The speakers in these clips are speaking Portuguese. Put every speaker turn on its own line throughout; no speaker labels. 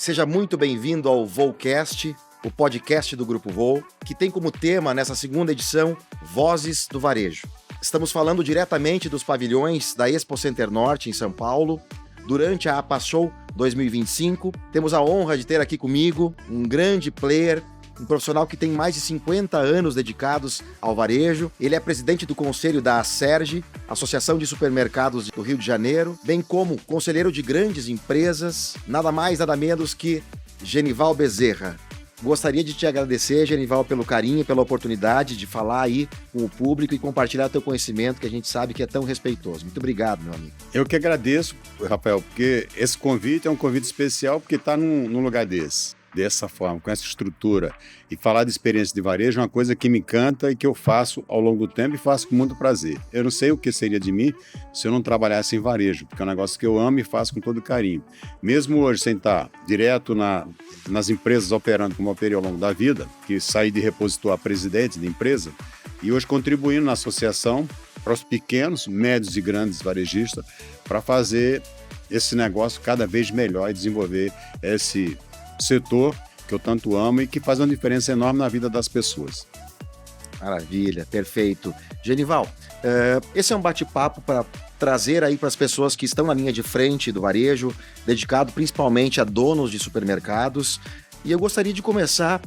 Seja muito bem-vindo ao Volcast, o podcast do Grupo Vol, que tem como tema, nessa segunda edição, Vozes do Varejo. Estamos falando diretamente dos pavilhões da Expo Center Norte, em São Paulo. Durante a APA Show 2025, temos a honra de ter aqui comigo um grande player, um profissional que tem mais de 50 anos dedicados ao varejo. Ele é presidente do conselho da ASERJ, Associação de Supermercados do Rio de Janeiro, bem como conselheiro de grandes empresas, nada mais, nada menos que Genival Bezerra. Gostaria de te agradecer, Genival, pelo carinho, pela oportunidade de falar aí com o público e compartilhar teu conhecimento, que a gente sabe que é tão respeitoso. Muito obrigado, meu amigo.
Eu que agradeço, Rafael, porque esse convite é um convite especial, porque está num lugar dessa forma, com essa estrutura. E falar de experiência de varejo é uma coisa que me encanta e que eu faço ao longo do tempo e faço com muito prazer. Eu não sei o que seria de mim se eu não trabalhasse em varejo, porque é um negócio que eu amo e faço com todo carinho. Mesmo hoje, sem estar direto nas empresas operando como eu operei ao longo da vida, que saí de repositor a presidente de empresa, e hoje contribuindo na associação para os pequenos, médios e grandes varejistas, para fazer esse negócio cada vez melhor e desenvolver esse setor que eu tanto amo e que faz uma diferença enorme na vida das pessoas.
Maravilha, perfeito. Genival, esse é um bate-papo para trazer aí para as pessoas que estão na linha de frente do varejo, dedicado principalmente a donos de supermercados. E eu gostaria de começar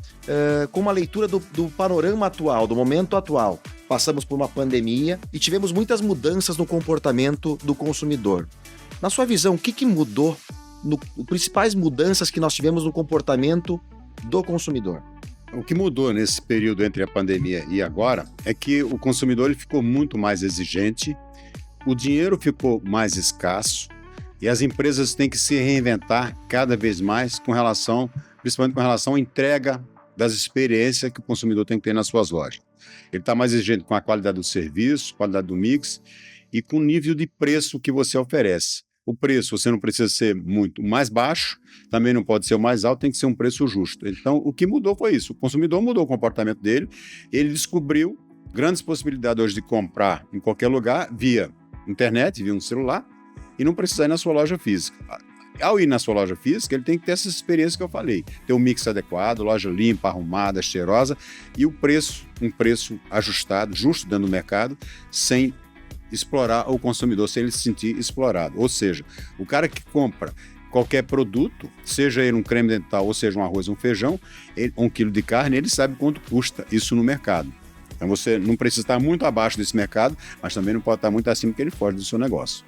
com uma leitura do panorama atual, do momento atual. Passamos por uma pandemia e tivemos muitas mudanças no comportamento do consumidor. Na sua visão, o que mudou? Principais mudanças que nós tivemos no comportamento do consumidor?
O que mudou nesse período entre a pandemia e agora é que o consumidor ele ficou muito mais exigente, o dinheiro ficou mais escasso e as empresas têm que se reinventar cada vez mais principalmente com relação à entrega das experiências que o consumidor tem que ter nas suas lojas. Ele está mais exigente com a qualidade do serviço, qualidade do mix e com o nível de preço que você oferece. O preço, você não precisa ser muito mais baixo, também não pode ser o mais alto, tem que ser um preço justo. Então, o que mudou foi isso. O consumidor mudou o comportamento dele, ele descobriu grandes possibilidades hoje de comprar em qualquer lugar, via internet, via um celular, e não precisar ir na sua loja física. Ao ir na sua loja física, ele tem que ter essa experiência que eu falei. Ter um mix adequado, loja limpa, arrumada, cheirosa, e o preço, um preço ajustado, justo dentro do mercado, sem explorar o consumidor, sem ele se sentir explorado. Ou seja, o cara que compra qualquer produto, seja ele um creme dental, ou seja um arroz, um feijão, um quilo de carne, ele sabe quanto custa isso no mercado. Então você não precisa estar muito abaixo desse mercado, mas também não pode estar muito acima, porque ele foge do seu negócio.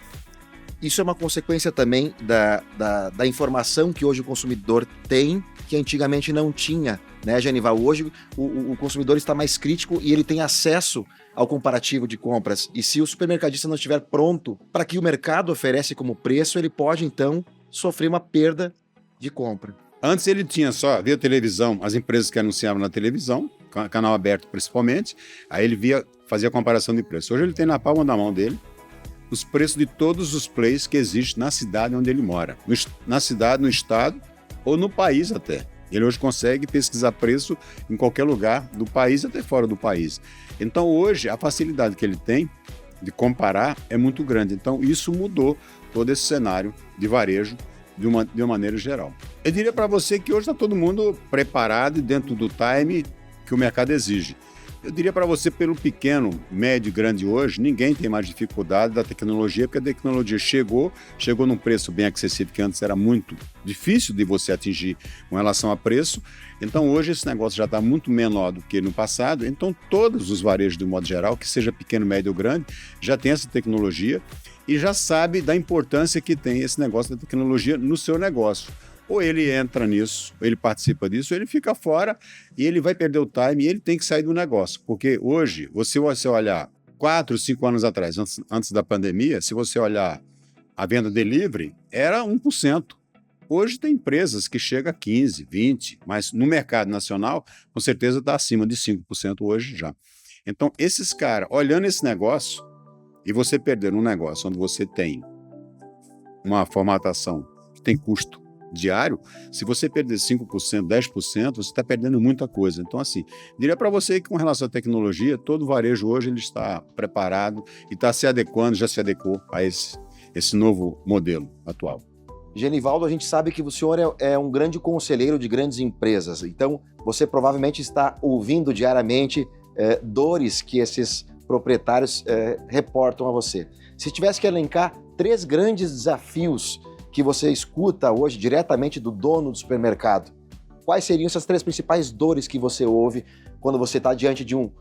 Isso é uma consequência também da informação que hoje o consumidor tem, que antigamente não tinha, né, Genival? Hoje o consumidor está mais crítico e ele tem acesso ao comparativo de compras. E se o supermercadista não estiver pronto para que o mercado oferece como preço, ele pode, então, sofrer uma perda de compra.
Antes ele tinha só, via televisão, as empresas que anunciavam na televisão, canal aberto principalmente, aí ele fazia a comparação de preço. Hoje ele tem na palma da mão dele os preços de todos os players que existem na cidade onde ele mora. Na cidade, no estado ou no país até. Ele hoje consegue pesquisar preço em qualquer lugar do país, até fora do país. Então hoje a facilidade que ele tem de comparar é muito grande. Então isso mudou todo esse cenário de varejo de uma maneira geral. Eu diria para você que hoje está todo mundo preparado e dentro do time que o mercado exige. Eu diria para você, pelo pequeno, médio e grande hoje, ninguém tem mais dificuldade da tecnologia, porque a tecnologia chegou num preço bem acessível, que antes era muito difícil de você atingir com relação a preço. Então hoje esse negócio já está muito menor do que no passado. Então todos os varejos, de modo geral, que seja pequeno, médio ou grande, já tem essa tecnologia e já sabe da importância que tem esse negócio da tecnologia no seu negócio. Ou ele entra nisso, ou ele participa disso, ou ele fica fora e ele vai perder o time e ele tem que sair do negócio. Porque hoje, você olhar 4, 5 anos atrás, antes da pandemia, se você olhar a venda delivery, era 1%. Hoje tem empresas que chegam a 15%, 20%, mas no mercado nacional, com certeza está acima de 5% hoje já. Então, esses caras, olhando esse negócio, e você perder um negócio onde você tem uma formatação que tem custo diário, se você perder 5%, 10%, você está perdendo muita coisa. Então, assim, diria para você que com relação à tecnologia, todo varejo hoje ele está preparado e está se adequando, já se adequou a esse novo modelo atual.
Genivaldo, a gente sabe que o senhor é um grande conselheiro de grandes empresas, então você provavelmente está ouvindo diariamente dores que esses proprietários reportam a você. Se tivesse que elencar 3 grandes desafios que você escuta hoje diretamente do dono do supermercado, quais seriam essas 3 principais dores que você ouve quando você está diante de um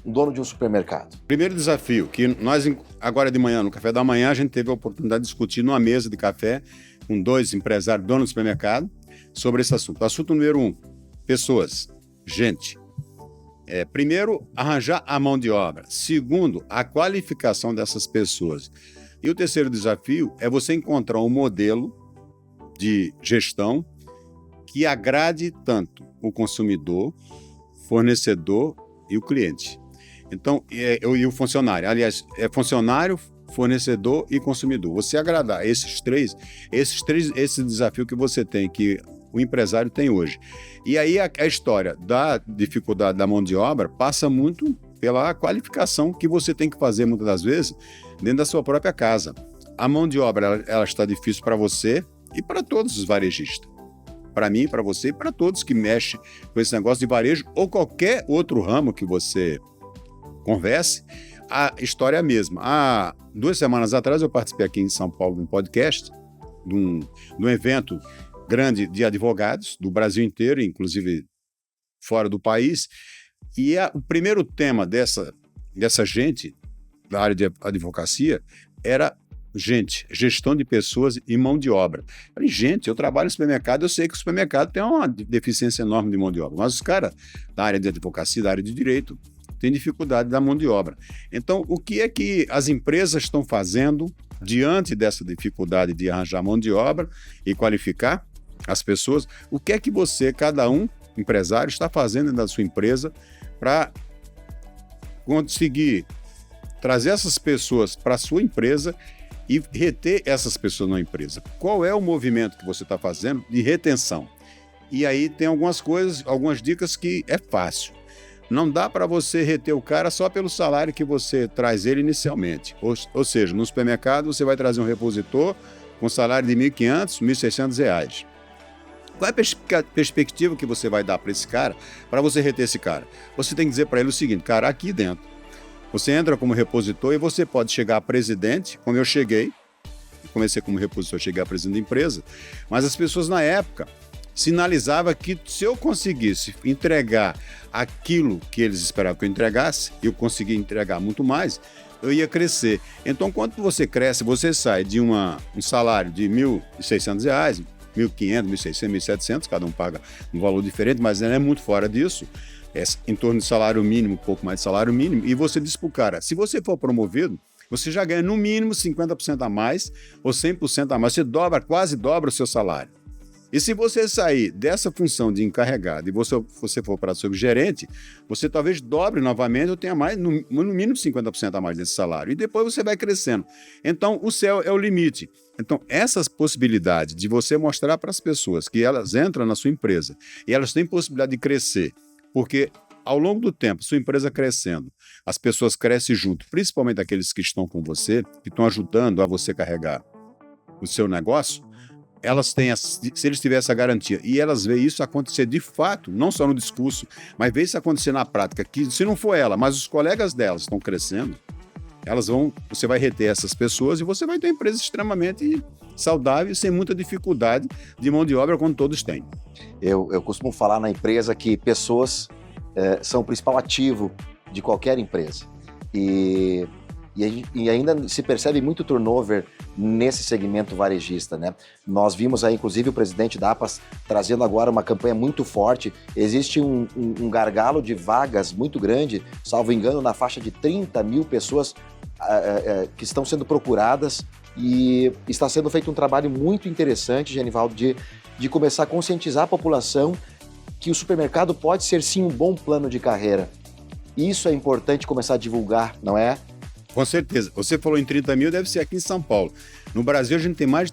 dono de um supermercado?
Primeiro desafio, que nós agora de manhã, no café da manhã, a gente teve a oportunidade de discutir numa mesa de café com 2 empresários, donos do supermercado, sobre esse assunto. Assunto número 1, pessoas, gente. Primeiro, arranjar a mão de obra. Segundo, a qualificação dessas pessoas. E o terceiro desafio é você encontrar um modelo de gestão que agrade tanto o consumidor, fornecedor e o cliente. Então, e o funcionário. Aliás, é funcionário, fornecedor e consumidor. Você agradar esses três, esse desafio que você tem, que o empresário tem hoje. E aí a história da dificuldade da mão de obra passa muito pela qualificação que você tem que fazer, muitas das vezes, dentro da sua própria casa. A mão de obra, ela está difícil para você e para todos os varejistas. Para mim, para você e para todos que mexem com esse negócio de varejo ou qualquer outro ramo que você converse, a história é a mesma. Há 2 semanas atrás eu participei aqui em São Paulo de um podcast, de um evento grande de advogados do Brasil inteiro, inclusive fora do país, e o primeiro tema dessa gente da área de advocacia era gestão de pessoas e mão de obra. Eu falei, gente, eu trabalho no supermercado, eu sei que o supermercado tem uma deficiência enorme de mão de obra, mas os caras da área de advocacia, da área de direito, têm dificuldade da mão de obra. Então, o que é que as empresas estão fazendo diante dessa dificuldade de arranjar mão de obra e qualificar as pessoas? O que é que você, cada um, empresário, está fazendo na sua empresa para conseguir trazer essas pessoas para a sua empresa e reter essas pessoas na empresa? Qual é o movimento que você está fazendo de retenção? E aí tem algumas coisas, algumas dicas que é fácil. Não dá para você reter o cara só pelo salário que você traz ele inicialmente. Ou seja, no supermercado você vai trazer um repositor com salário de R$ 1.500, R$ 1.600. Qual é a perspectiva que você vai dar para esse cara, para você reter esse cara? Você tem que dizer para ele o seguinte, cara, aqui dentro, você entra como repositor e você pode chegar a presidente, como eu cheguei, comecei como repositor, cheguei a presidente da empresa, mas as pessoas na época sinalizavam que se eu conseguisse entregar aquilo que eles esperavam que eu entregasse, eu conseguia entregar muito mais, eu ia crescer. Então, quando você cresce, você sai de um salário de R$ 1.600, R$ 1.500, R$ 1.600, R$ 1.700, cada um paga um valor diferente, mas não é muito fora disso, em torno de salário mínimo, um pouco mais de salário mínimo, e você diz para o cara, se você for promovido, você já ganha no mínimo 50% a mais ou 100% a mais, você quase dobra o seu salário. E se você sair dessa função de encarregado e você for para subgerente, você talvez dobre novamente ou tenha mais, no mínimo 50% a mais desse salário. E depois você vai crescendo. Então, o céu é o limite. Então, essas possibilidades de você mostrar para as pessoas que elas entram na sua empresa e elas têm possibilidade de crescer, porque ao longo do tempo, sua empresa crescendo, as pessoas crescem junto, principalmente aqueles que estão com você, que estão ajudando a você carregar o seu negócio, elas têm, se eles tiverem essa garantia, e elas veem isso acontecer de fato, não só no discurso, mas veem isso acontecer na prática, que se não for ela, mas os colegas delas estão crescendo, você vai reter essas pessoas e você vai ter uma empresa extremamente saudável, sem muita dificuldade de mão de obra, como todos têm.
Eu costumo falar na empresa que pessoas são o principal ativo de qualquer empresa. E ainda se percebe muito turnover nesse segmento varejista, né? Nós vimos aí, inclusive, o presidente da APAS trazendo agora uma campanha muito forte. Existe um gargalo de vagas muito grande, salvo engano, na faixa de 30 mil pessoas que estão sendo procuradas, e está sendo feito um trabalho muito interessante, Genivaldo, de começar a conscientizar a população que o supermercado pode ser sim um bom plano de carreira. Isso é importante começar a divulgar, não é?
Com certeza. Você falou em 30 mil, deve ser aqui em São Paulo. No Brasil, a gente tem mais de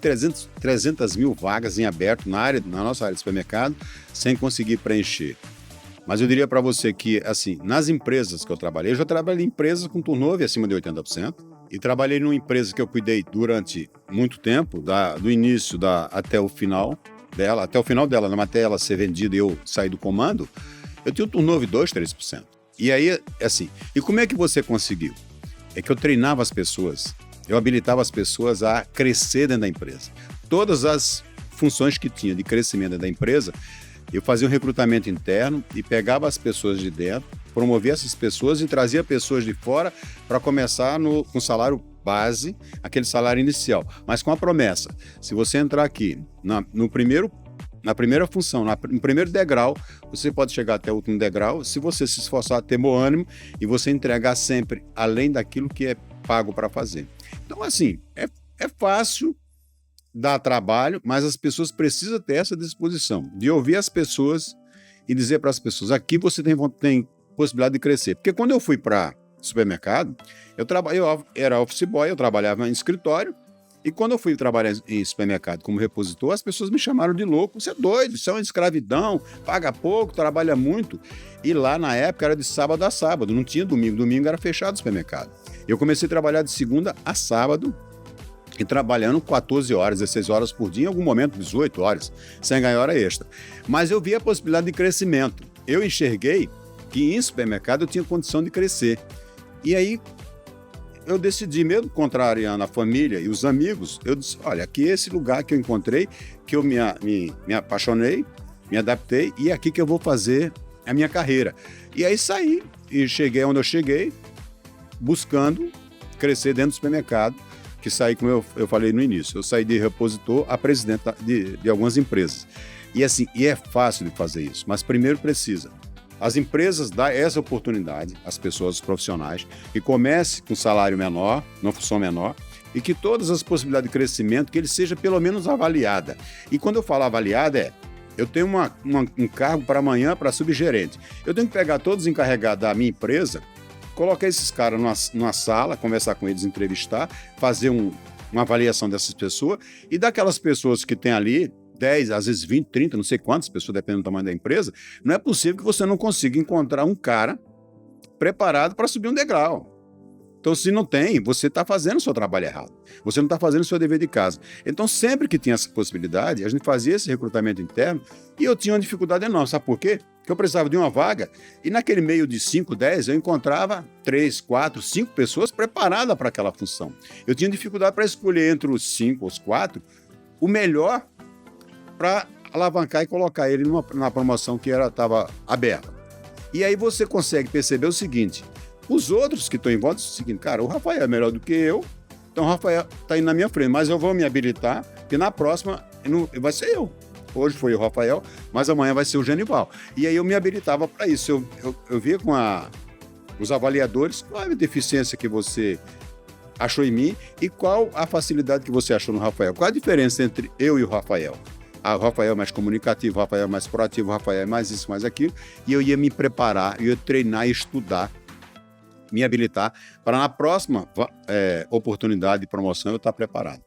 300 mil vagas em aberto na nossa área de supermercado, sem conseguir preencher. Mas eu diria para você que, assim, nas empresas que eu já trabalhei em empresas com turnover acima de 80%, E trabalhei numa empresa que eu cuidei durante muito tempo, do início até o final dela, até ela ser vendida e eu sair do comando, eu tinha um turnover de 2%, 3%. E aí, assim, e como é que você conseguiu? É que eu treinava as pessoas, eu habilitava as pessoas a crescer dentro da empresa. Todas as funções que tinha de crescimento dentro da empresa, eu fazia um recrutamento interno e pegava as pessoas de dentro, promovia essas pessoas e trazia pessoas de fora para começar com salário base, aquele salário inicial, mas com a promessa: se você entrar aqui na primeira função, no primeiro degrau, você pode chegar até o último degrau, se você se esforçar, ter bom ânimo e você entregar sempre além daquilo que é pago para fazer. Então, assim, é fácil, dá trabalho, mas as pessoas precisam ter essa disposição de ouvir as pessoas e dizer para as pessoas: aqui você tem possibilidade de crescer. Porque quando eu fui para supermercado, eu era office boy, eu trabalhava em escritório, e quando eu fui trabalhar em supermercado como repositor, as pessoas me chamaram de louco: você é doido, isso é uma escravidão, paga pouco, trabalha muito. E lá na época era de sábado a sábado, não tinha domingo, domingo era fechado o supermercado. Eu comecei a trabalhar de segunda a sábado, e trabalhando 14 horas, 16 horas por dia, em algum momento 18 horas, sem ganhar hora extra. Mas eu vi a possibilidade de crescimento. Eu enxerguei que em supermercado eu tinha condição de crescer. E aí eu decidi, mesmo contrariando a família e os amigos, eu disse: olha, aqui é esse lugar que eu encontrei, que eu me apaixonei, me adaptei, e é aqui que eu vou fazer a minha carreira. E aí saí e cheguei onde eu cheguei, buscando crescer dentro do supermercado, que saí, como eu falei no início, eu saí de repositor a presidente de algumas empresas. E assim, é fácil de fazer isso, mas primeiro precisa as empresas dar essa oportunidade às pessoas, os profissionais, que comece com salário menor, uma função menor, e que todas as possibilidades de crescimento, que ele seja pelo menos avaliada. E quando eu falo avaliada, eu tenho um cargo para amanhã para subgerente. Eu tenho que pegar todos os encarregados da minha empresa, colocar esses caras numa sala, conversar com eles, entrevistar, fazer uma avaliação dessas pessoas, e daquelas pessoas que tem ali 10, às vezes 20, 30, não sei quantas pessoas, dependendo do tamanho da empresa, não é possível que você não consiga encontrar um cara preparado para subir um degrau. Então, se não tem, você está fazendo o seu trabalho errado. Você não está fazendo o seu dever de casa. Então, sempre que tinha essa possibilidade, a gente fazia esse recrutamento interno e eu tinha uma dificuldade enorme. Sabe por quê? Porque eu precisava de uma vaga e naquele meio de 5, 10, eu encontrava 3, 4, 5 pessoas preparadas para aquela função. Eu tinha dificuldade para escolher entre os 5 ou os 4 o melhor para alavancar e colocar ele na promoção que estava aberta. E aí você consegue perceber o seguinte: os outros que estão em volta, é o seguinte: cara, o Rafael é melhor do que eu, então o Rafael está indo na minha frente, mas eu vou me habilitar, que na próxima vai ser eu. Hoje foi o Rafael, mas amanhã vai ser o Genival. E aí eu me habilitava para isso. Eu via com os avaliadores qual é a deficiência que você achou em mim e qual a facilidade que você achou no Rafael. Qual a diferença entre eu e o Rafael? O Rafael é mais comunicativo, o Rafael é mais proativo, o Rafael é mais isso, mais aquilo. E eu ia me preparar, eu ia treinar e estudar, me habilitar, para na próxima oportunidade de promoção eu estar preparado.